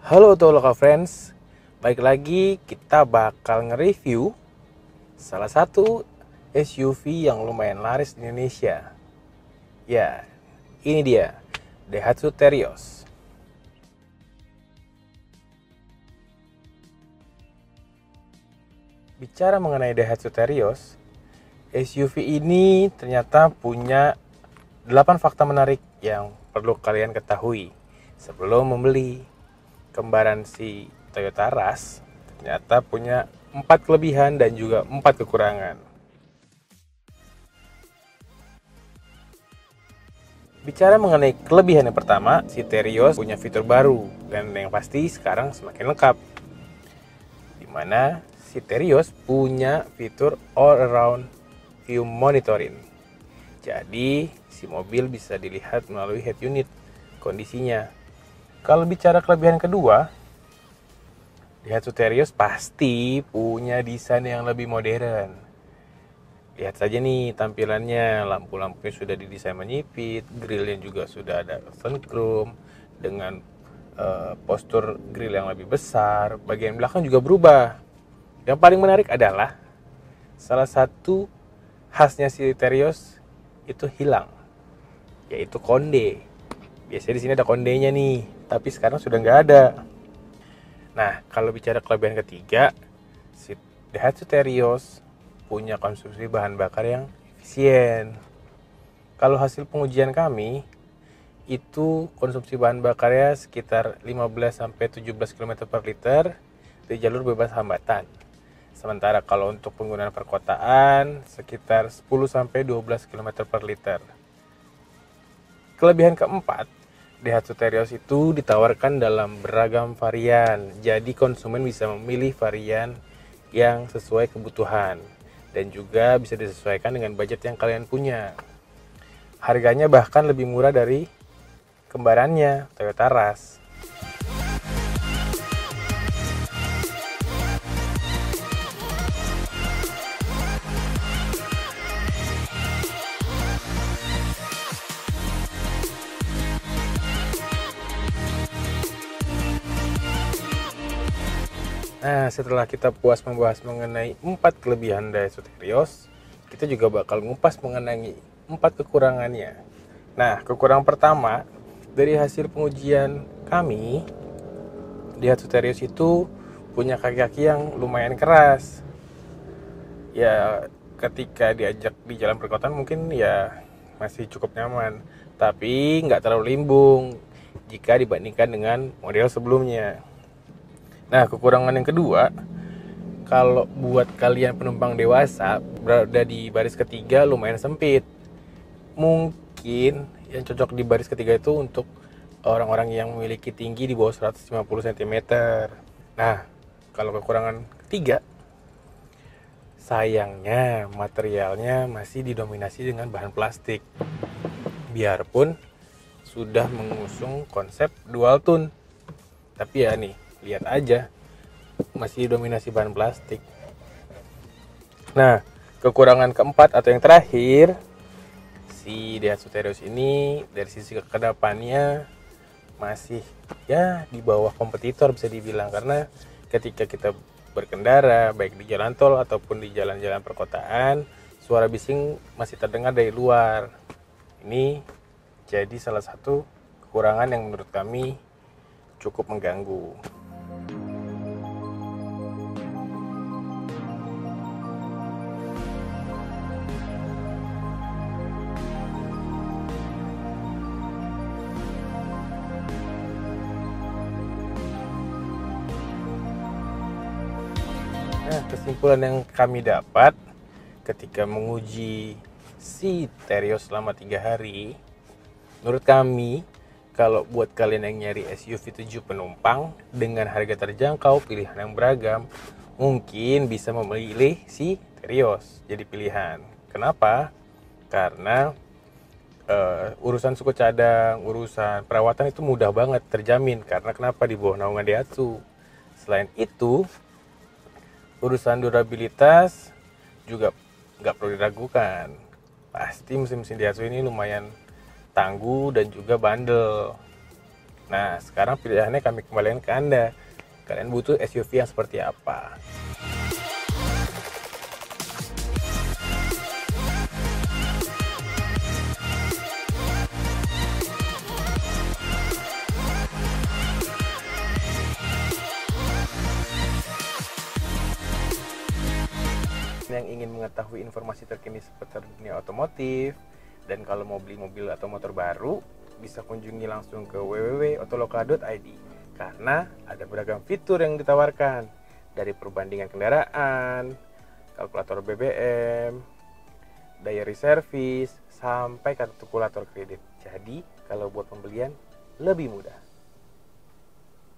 Halo to local friends, baik lagi kita bakal nge-review salah satu SUV yang lumayan laris di Indonesia. Ya, ini dia, Daihatsu Terios. Bicara mengenai Daihatsu Terios, SUV ini ternyata punya 8 fakta menarik yang perlu kalian ketahui sebelum membeli. Kembaran si Toyota Rush ternyata punya 4 kelebihan dan juga 4 kekurangan. Bicara mengenai kelebihan yang pertama, si Terios punya fitur baru dan yang pasti sekarang semakin lengkap. Dimana si Terios punya fitur all around view monitoring. Jadi si mobil bisa dilihat melalui head unit kondisinya. Kalau bicara kelebihan kedua, Daihatsu Terios pasti punya desain yang lebih modern. Lihat saja nih tampilannya, lampu-lampunya sudah didesain menyipit, grillnya juga sudah ada sunroom dengan postur grill yang lebih besar, bagian belakang juga berubah. Yang paling menarik adalah salah satu khasnya si Terios itu hilang, yaitu konde. Biasanya di sini ada kondenya nih, tapi sekarang sudah nggak ada. Nah, kalau bicara kelebihan ketiga, si Daihatsu Terios punya konsumsi bahan bakar yang efisien. Kalau hasil pengujian kami, itu konsumsi bahan bakarnya sekitar 15-17 km per liter di jalur bebas hambatan. Sementara kalau untuk penggunaan perkotaan, sekitar 10-12 km per liter. Kelebihan keempat, Daihatsu Terios itu ditawarkan dalam beragam varian, jadi konsumen bisa memilih varian yang sesuai kebutuhan dan juga bisa disesuaikan dengan budget yang kalian punya. Harganya bahkan lebih murah dari kembarannya, Toyota Rush. Nah, setelah kita puas membahas mengenai 4 kelebihan Daihatsu Terios, kita juga bakal ngupas mengenai 4 kekurangannya. Nah, kekurangan pertama, dari hasil pengujian kami, Daihatsu Terios itu punya kaki-kaki yang lumayan keras. Ya, ketika diajak di jalan perkotaan mungkin ya masih cukup nyaman, tapi nggak terlalu limbung jika dibandingkan dengan model sebelumnya. Nah, kekurangan yang kedua, kalau buat kalian penumpang dewasa berada di baris ketiga lumayan sempit. Mungkin yang cocok di baris ketiga itu untuk orang-orang yang memiliki tinggi di bawah 150 cm. Nah, kalau kekurangan ketiga, sayangnya materialnya masih didominasi dengan bahan plastik. Biarpun sudah mengusung konsep dual tone. Tapi ya nih, lihat aja masih dominasi bahan plastik. Nah, kekurangan keempat atau yang terakhir, si Daihatsu Terios ini dari sisi kekedapannya masih ya di bawah kompetitor bisa dibilang, karena ketika kita berkendara baik di jalan tol ataupun di jalan-jalan perkotaan, suara bising masih terdengar dari luar. Ini jadi salah satu kekurangan yang menurut kami cukup mengganggu. Nah, kesimpulan yang kami dapat ketika menguji si Terios selama 3 hari, menurut kami, kalau buat kalian yang nyari SUV 7 penumpang dengan harga terjangkau, pilihan yang beragam, mungkin bisa memilih si Terios jadi pilihan. Kenapa? Karena urusan suku cadang, urusan perawatan itu mudah banget terjamin. Karena kenapa? Di bawah naungan Daihatsu. Selain itu, urusan durabilitas juga nggak perlu diragukan. Pasti mesin-mesin Daihatsu ini lumayan tangguh dan juga bandel. Nah, sekarang pilihannya kami kembalikan ke Anda. Kalian butuh SUV yang seperti apa? Yang ingin mengetahui informasi terkini seputar dunia otomotif, dan kalau mau beli mobil atau motor baru, bisa kunjungi langsung ke www.otoloka.id karena ada beragam fitur yang ditawarkan, dari perbandingan kendaraan, kalkulator BBM, diary service, sampai kalkulator kredit. Jadi, kalau buat pembelian lebih mudah.